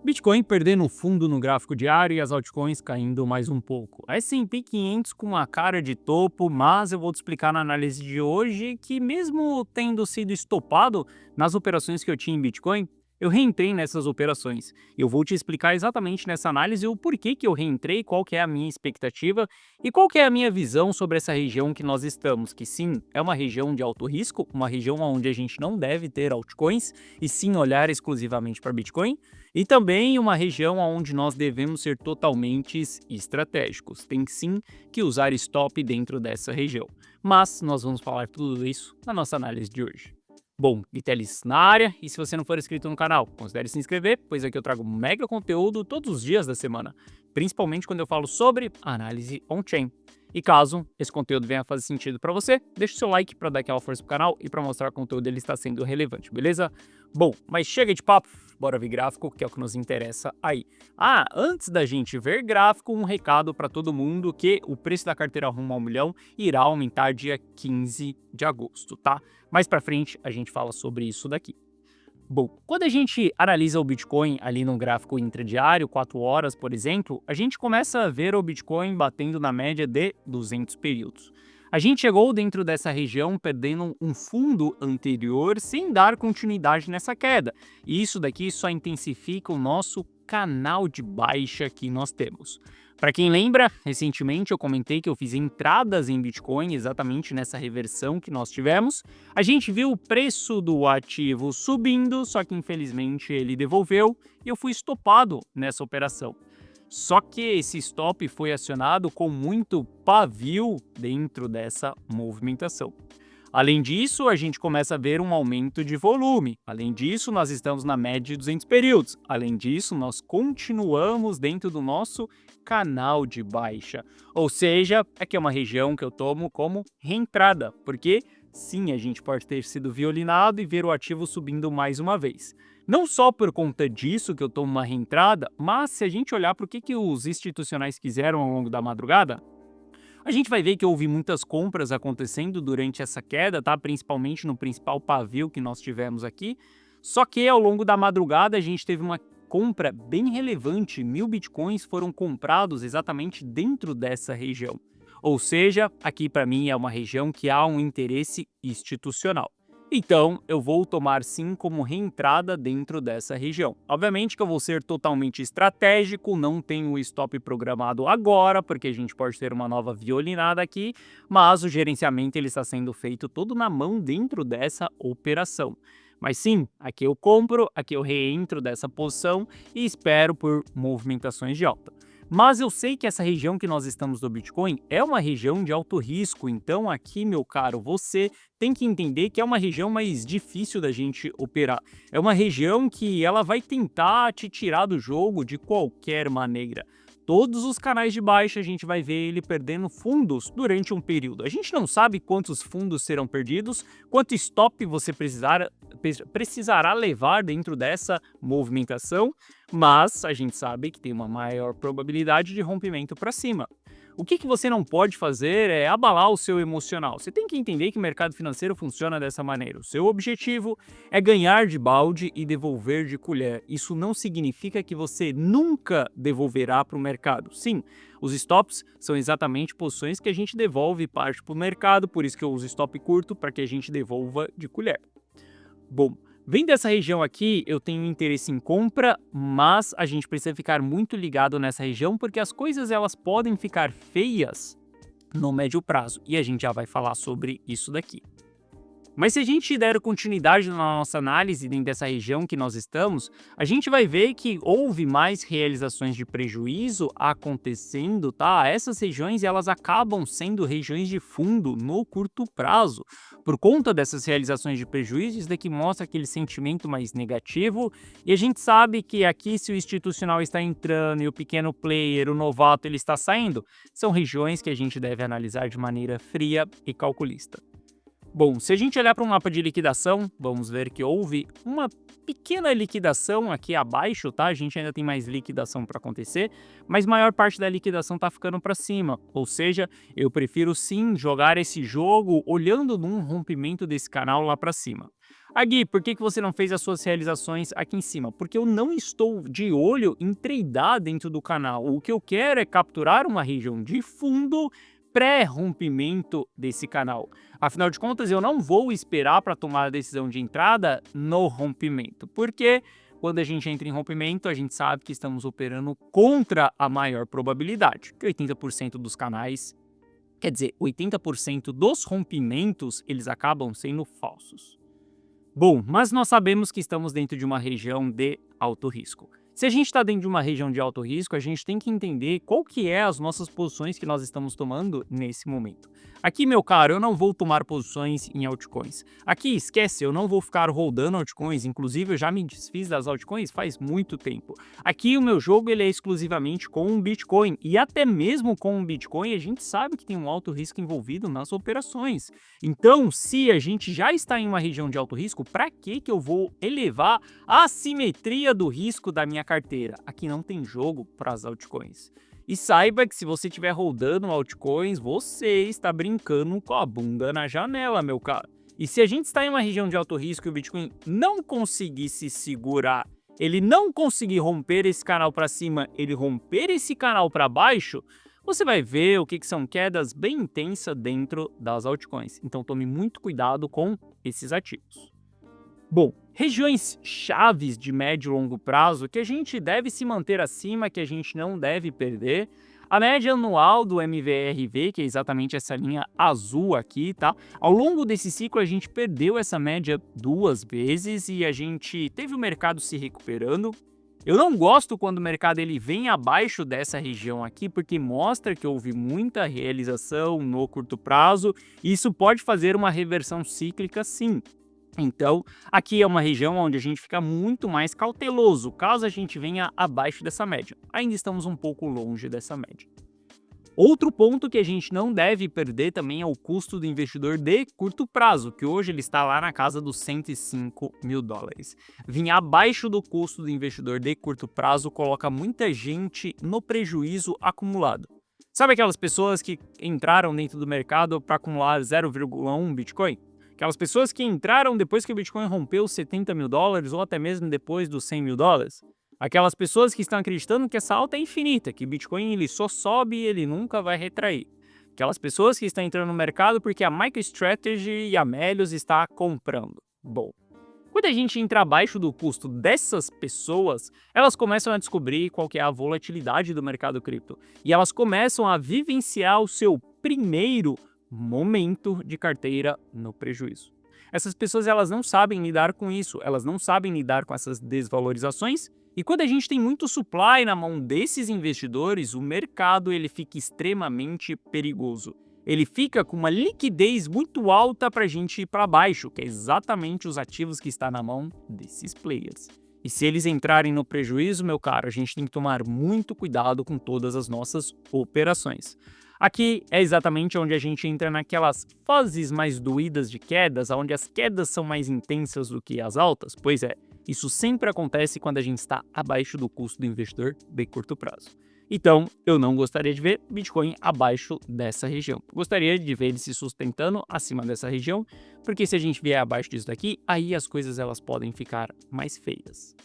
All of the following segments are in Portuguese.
Bitcoin perdendo fundo no gráfico diário e as altcoins caindo mais um pouco. A S&P 500 com uma cara de topo, mas eu vou te explicar na análise de hoje que mesmo tendo sido estopado nas operações que eu tinha em Bitcoin, eu reentrei nessas operações. Eu vou te explicar exatamente nessa análise o porquê que eu reentrei, qual que é a minha expectativa e qual que é a minha visão sobre essa região que nós estamos, que sim, é uma região de alto risco, uma região onde a gente não deve ter altcoins e sim olhar exclusivamente para Bitcoin, e também uma região onde nós devemos ser totalmente estratégicos. Tem sim que usar stop dentro dessa região. Mas nós vamos falar tudo isso na nossa análise de hoje. Bom, Vitelis na área, e se você não for inscrito no canal, considere se inscrever, pois aqui eu trago mega conteúdo todos os dias da semana, principalmente quando eu falo sobre análise on-chain. E caso esse conteúdo venha a fazer sentido para você, deixa o seu like para dar aquela força pro canal e para mostrar que o conteúdo dele está sendo relevante, beleza? Bom, mas chega de papo, bora ver gráfico, que é o que nos interessa aí. Antes da gente ver gráfico, um recado para todo mundo que o preço da carteira rumo ao milhão irá aumentar dia 15 de agosto, tá? Mais para frente a gente fala sobre isso daqui. Bom, quando a gente analisa o Bitcoin ali no gráfico intradiário, 4 horas, por exemplo, a gente começa a ver o Bitcoin batendo na média de 200 períodos. A gente chegou dentro dessa região perdendo um fundo anterior sem dar continuidade nessa queda. E isso daqui só intensifica o nosso canal de baixa que nós temos. Para quem lembra, recentemente eu comentei que eu fiz entradas em Bitcoin exatamente nessa reversão que nós tivemos. A gente viu o preço do ativo subindo, só que infelizmente ele devolveu e eu fui estopado nessa operação. Só que esse stop foi acionado com muito pavio dentro dessa movimentação. Além disso, a gente começa a ver um aumento de volume. Além disso, nós estamos na média de 200 períodos. Além disso, nós continuamos dentro do nosso canal de baixa. Ou seja, aqui é uma região que eu tomo como reentrada, porque sim, a gente pode ter sido violinado e ver o ativo subindo mais uma vez. Não só por conta disso que eu tomo uma reentrada, mas se a gente olhar para o que os institucionais quiseram ao longo da madrugada, a gente vai ver que houve muitas compras acontecendo durante essa queda, tá? Principalmente no principal pavio que nós tivemos aqui. Só que ao longo da madrugada a gente teve uma compra bem relevante, 1.000 bitcoins foram comprados exatamente dentro dessa região. Ou seja, aqui para mim é uma região que há um interesse institucional. Então, eu vou tomar sim como reentrada dentro dessa região. Obviamente que eu vou ser totalmente estratégico, não tenho o stop programado agora, porque a gente pode ter uma nova violinada aqui, mas o gerenciamento ele está sendo feito todo na mão dentro dessa operação. Mas sim, aqui eu compro, aqui eu reentro dessa posição e espero por movimentações de alta. Mas eu sei que essa região que nós estamos do Bitcoin é uma região de alto risco, então aqui, meu caro, você tem que entender que é uma região mais difícil da gente operar. É uma região que ela vai tentar te tirar do jogo de qualquer maneira. Todos os canais de baixa a gente vai ver ele perdendo fundos durante um período. A gente não sabe quantos fundos serão perdidos, quanto stop você precisará levar dentro dessa movimentação, mas a gente sabe que tem uma maior probabilidade de rompimento para cima. O que você não pode fazer é abalar o seu emocional. Você tem que entender que o mercado financeiro funciona dessa maneira. O seu objetivo é ganhar de balde e devolver de colher. Isso não significa que você nunca devolverá para o mercado. Sim, os stops são exatamente posições que a gente devolve parte para o mercado, por isso que eu uso stop curto para que a gente devolva de colher. Bom, vendo essa região aqui, eu tenho interesse em compra, mas a gente precisa ficar muito ligado nessa região porque as coisas elas podem ficar feias no médio prazo e a gente já vai falar sobre isso daqui. Mas se a gente der continuidade na nossa análise dentro dessa região que nós estamos, a gente vai ver que houve mais realizações de prejuízo acontecendo, tá? Essas regiões elas acabam sendo regiões de fundo no curto prazo. Por conta dessas realizações de prejuízo, isso daqui mostra aquele sentimento mais negativo e a gente sabe que aqui se o institucional está entrando e o pequeno player, o novato, ele está saindo, são regiões que a gente deve analisar de maneira fria e calculista. Bom, se a gente olhar para um mapa de liquidação, vamos ver que houve uma pequena liquidação aqui abaixo, tá? A gente ainda tem mais liquidação para acontecer, mas maior parte da liquidação está ficando para cima. Ou seja, eu prefiro sim jogar esse jogo olhando num rompimento desse canal lá para cima. Gui, por que você não fez as suas realizações aqui em cima? Porque eu não estou de olho em tradar dentro do canal. O que eu quero é capturar uma região de fundo pré-rompimento desse canal. Afinal de contas, eu não vou esperar para tomar a decisão de entrada no rompimento, porque quando a gente entra em rompimento, a gente sabe que estamos operando contra a maior probabilidade, que 80% dos canais, quer dizer, 80% dos rompimentos, eles acabam sendo falsos. Bom, mas nós sabemos que estamos dentro de uma região de alto risco. Se a gente está dentro de uma região de alto risco, a gente tem que entender qual que é as nossas posições que nós estamos tomando nesse momento. Aqui, meu caro, eu não vou tomar posições em altcoins. Aqui, esquece, eu não vou ficar holdando altcoins, inclusive eu já me desfiz das altcoins faz muito tempo. Aqui o meu jogo ele é exclusivamente com o Bitcoin, e até mesmo com o Bitcoin a gente sabe que tem um alto risco envolvido nas operações. Então, se a gente já está em uma região de alto risco, para que eu vou elevar a assimetria do risco da minha carteira? Aqui não tem jogo para as altcoins. E saiba que se você estiver rodando altcoins, você está brincando com a bunda na janela, meu caro. E se a gente está em uma região de alto risco e o Bitcoin não conseguir se segurar, ele não conseguir romper esse canal para cima, ele romper esse canal para baixo, você vai ver o que são quedas bem intensas dentro das altcoins. Então tome muito cuidado com esses ativos. Bom, regiões chaves de médio e longo prazo que a gente deve se manter acima, que a gente não deve perder. A média anual do MVRV, que é exatamente essa linha azul aqui, tá? Ao longo desse ciclo a gente perdeu essa média 2 vezes e a gente teve o mercado se recuperando. Eu não gosto quando o mercado ele vem abaixo dessa região aqui, porque mostra que houve muita realização no curto prazo e isso pode fazer uma reversão cíclica sim. Então, aqui é uma região onde a gente fica muito mais cauteloso, caso a gente venha abaixo dessa média. Ainda estamos um pouco longe dessa média. Outro ponto que a gente não deve perder também é o custo do investidor de curto prazo, que hoje ele está lá na casa dos 105 mil dólares. Vir abaixo do custo do investidor de curto prazo coloca muita gente no prejuízo acumulado. Sabe aquelas pessoas que entraram dentro do mercado para acumular 0,1 Bitcoin? Aquelas pessoas que entraram depois que o Bitcoin rompeu os 70 mil dólares ou até mesmo depois dos 100 mil dólares. Aquelas pessoas que estão acreditando que essa alta é infinita, que o Bitcoin ele só sobe e ele nunca vai retrair. Aquelas pessoas que estão entrando no mercado porque a MicroStrategy e a Melius está comprando. Bom, quando a gente entra abaixo do custo dessas pessoas, elas começam a descobrir qual que é a volatilidade do mercado cripto. E elas começam a vivenciar o seu primeiro momento de carteira no prejuízo. Essas pessoas elas não sabem lidar com isso, elas não sabem lidar com essas desvalorizações e quando a gente tem muito supply na mão desses investidores, o mercado ele fica extremamente perigoso. Ele fica com uma liquidez muito alta para a gente ir para baixo, que é exatamente os ativos que está na mão desses players. E se eles entrarem no prejuízo, meu caro, a gente tem que tomar muito cuidado com todas as nossas operações. Aqui é exatamente onde a gente entra naquelas fases mais doídas de quedas, onde as quedas são mais intensas do que as altas. Pois é, isso sempre acontece quando a gente está abaixo do custo do investidor de curto prazo. Então, eu não gostaria de ver Bitcoin abaixo dessa região. Gostaria de ver ele se sustentando acima dessa região, porque se a gente vier abaixo disso daqui, aí as coisas elas podem ficar mais feias.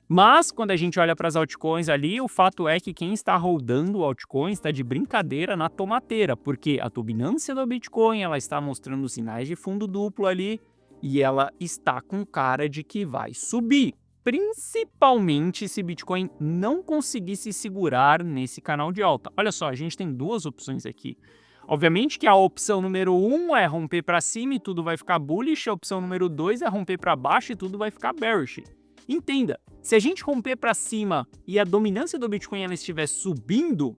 Mas, quando a gente olha para as altcoins ali, o fato é que quem está holdando altcoins está de brincadeira na tomateira, porque a dominância do Bitcoin ela está mostrando sinais de fundo duplo ali e ela está com cara de que vai subir, principalmente se Bitcoin não conseguir se segurar nesse canal de alta. Olha só, a gente tem duas opções aqui. Obviamente que a opção número 1 é romper para cima e tudo vai ficar bullish, a opção número 2 é romper para baixo e tudo vai ficar bearish. Entenda, se a gente romper para cima e a dominância do Bitcoin ela estiver subindo,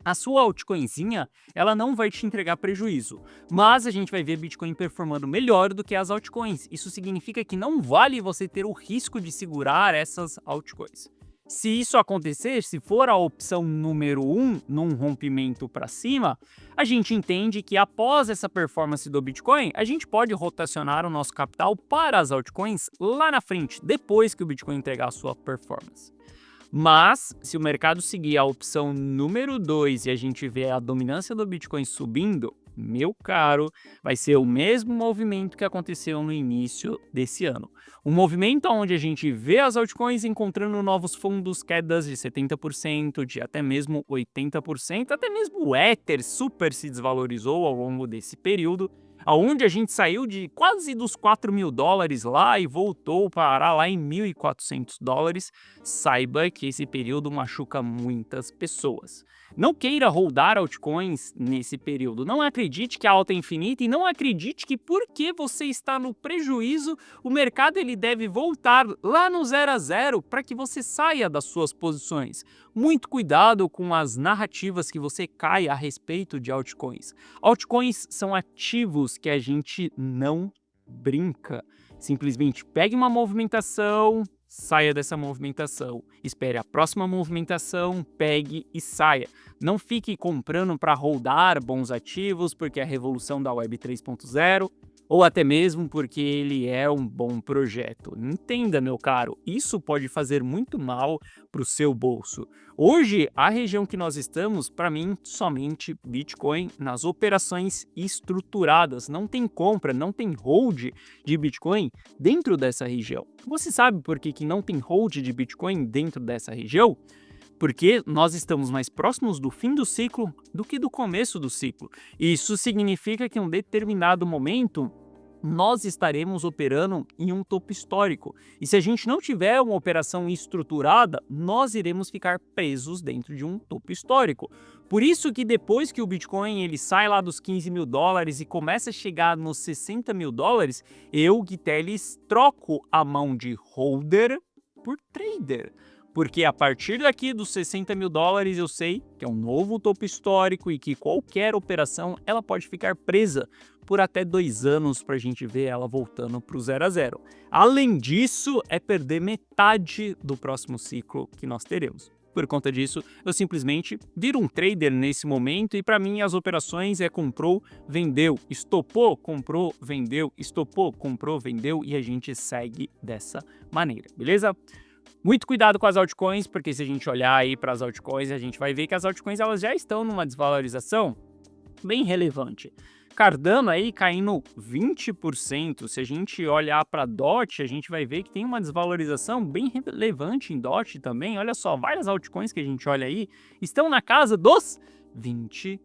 a sua altcoinzinha ela não vai te entregar prejuízo, mas a gente vai ver Bitcoin performando melhor do que as altcoins. Isso significa que não vale você ter o risco de segurar essas altcoins. Se isso acontecer, se for a opção número 1 num rompimento para cima, a gente entende que após essa performance do Bitcoin, a gente pode rotacionar o nosso capital para as altcoins lá na frente, depois que o Bitcoin entregar a sua performance. Mas, se o mercado seguir a opção número 2 e a gente vê a dominância do Bitcoin subindo, Meu caro, vai ser o mesmo movimento que aconteceu no início desse ano. Um movimento onde a gente vê as altcoins encontrando novos fundos, quedas de 70%, de até mesmo 80%, até mesmo o Ether super se desvalorizou ao longo desse período, aonde a gente saiu de quase dos $4.000 lá e voltou a parar lá em $1.400. Saiba que esse período machuca muitas pessoas. Não queira holdar altcoins nesse período. Não acredite que a alta é infinita e não acredite que porque você está no prejuízo, o mercado ele deve voltar lá no 0 a 0 para que você saia das suas posições. Muito cuidado com as narrativas que você cai a respeito de altcoins. Altcoins são ativos que a gente não brinca. Simplesmente pegue uma movimentação, saia dessa movimentação. Espere a próxima movimentação, pegue e saia. Não fique comprando para holdar bons ativos porque é a revolução da Web 3.0 ou até mesmo porque ele é um bom projeto. Entenda, meu caro, isso pode fazer muito mal para o seu bolso. Hoje, a região que nós estamos, para mim, somente Bitcoin nas operações estruturadas. Não tem compra, não tem hold de Bitcoin dentro dessa região. Você sabe por que não tem hold de Bitcoin dentro dessa região? Porque nós estamos mais próximos do fim do ciclo do que do começo do ciclo. Isso significa que em um determinado momento nós estaremos operando em um topo histórico. E se a gente não tiver uma operação estruturada, nós iremos ficar presos dentro de um topo histórico. Por isso que depois que o Bitcoin ele sai lá dos $15.000 e começa a chegar nos $60.000, eu, Gui Teles, troco a mão de holder por trader. Porque a partir daqui dos $60.000 eu sei que é um novo topo histórico e que qualquer operação ela pode ficar presa por até 2 anos para a gente ver ela voltando para o 0 a 0. Além disso, é perder metade do próximo ciclo que nós teremos. Por conta disso, eu simplesmente viro um trader nesse momento e para mim as operações é comprou, vendeu, estopou, comprou, vendeu, estopou, comprou, vendeu e a gente segue dessa maneira, beleza? Muito cuidado com as altcoins, porque se a gente olhar aí para as altcoins, a gente vai ver que as altcoins elas já estão numa desvalorização bem relevante. Cardano aí caindo 20%, se a gente olhar para DOT, a gente vai ver que tem uma desvalorização bem relevante em DOT também. Olha só, várias altcoins que a gente olha aí estão na casa dos 20%.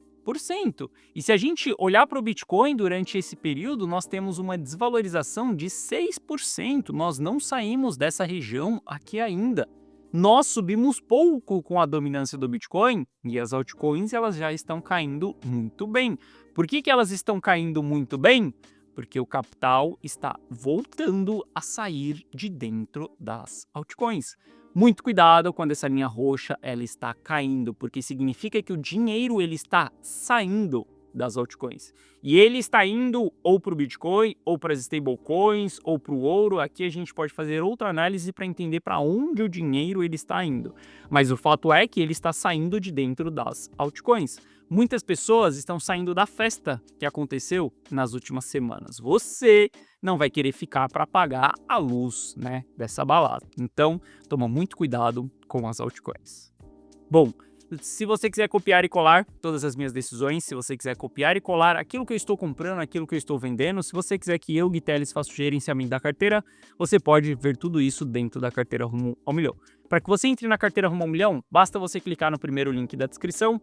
E se a gente olhar para o Bitcoin durante esse período, nós temos uma desvalorização de 6%. Nós não saímos dessa região aqui ainda. Nós subimos pouco com a dominância do Bitcoin e as altcoins elas já estão caindo muito bem. Por que elas estão caindo muito bem? Porque o capital está voltando a sair de dentro das altcoins. Muito cuidado quando essa linha roxa ela está caindo, porque significa que o dinheiro ele está saindo das altcoins. E ele está indo ou para o Bitcoin, ou para as stablecoins, ou para o ouro. Aqui a gente pode fazer outra análise para entender para onde o dinheiro ele está indo. Mas o fato é que ele está saindo de dentro das altcoins. Muitas pessoas estão saindo da festa que aconteceu nas últimas semanas. Você não vai querer ficar para apagar a luz, né, dessa balada. Então, toma muito cuidado com as altcoins. Bom, se você quiser copiar e colar todas as minhas decisões, se você quiser copiar e colar aquilo que eu estou comprando, aquilo que eu estou vendendo, se você quiser que eu, Gui Teles, faça o gerenciamento da carteira, você pode ver tudo isso dentro da carteira Rumo ao Milhão. Para que você entre na carteira Rumo ao Milhão, basta você clicar no primeiro link da descrição,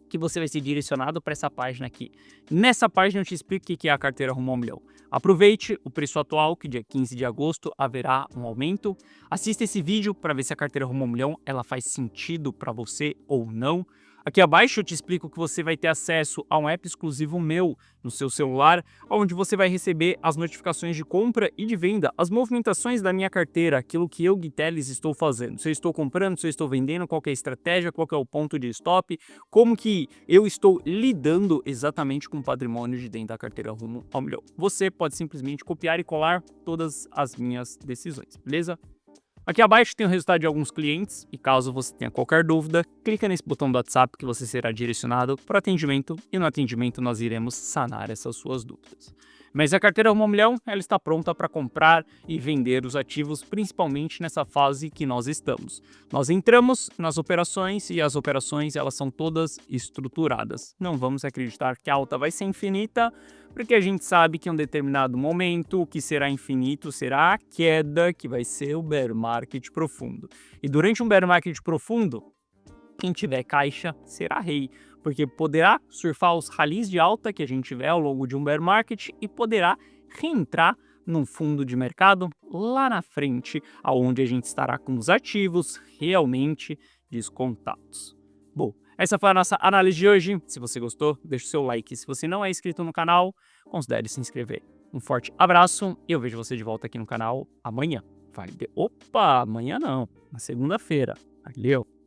que você vai ser direcionado para essa página aqui. Nessa página eu te explico o que é a carteira Rumo ao Milhão. Aproveite o preço atual, que dia 15 de agosto haverá um aumento. Assista esse vídeo para ver se a carteira Rumo ao Milhão ela faz sentido para você ou não. Aqui abaixo eu te explico que você vai ter acesso a um app exclusivo meu no seu celular, onde você vai receber as notificações de compra e de venda, as movimentações da minha carteira, aquilo que eu, Gui Teles, estou fazendo. Se eu estou comprando, se eu estou vendendo, qual é a estratégia, qual é o ponto de stop, como que eu estou lidando exatamente com o patrimônio de dentro da carteira Rumo ao Milhão. Você pode simplesmente copiar e colar todas as minhas decisões, beleza? Aqui abaixo tem o resultado de alguns clientes e caso você tenha qualquer dúvida, clica nesse botão do WhatsApp que você será direcionado para atendimento e no atendimento nós iremos sanar essas suas dúvidas. Mas a carteira Rumo ao Milhão, ela está pronta para comprar e vender os ativos, principalmente nessa fase que nós estamos. Nós entramos nas operações e as operações elas são todas estruturadas. Não vamos acreditar que a alta vai ser infinita, porque a gente sabe que em um determinado momento o que será infinito será a queda, que vai ser o bear market profundo. E durante um bear market profundo, quem tiver caixa será rei, porque poderá surfar os ralis de alta que a gente tiver ao longo de um bear market e poderá reentrar num fundo de mercado lá na frente, aonde a gente estará com os ativos realmente descontados. Bom, essa foi a nossa análise de hoje. Se você gostou, deixa o seu like. Se você não é inscrito no canal, considere se inscrever. Um forte abraço e eu vejo você de volta aqui no canal amanhã. Opa, amanhã não, na segunda-feira. Valeu!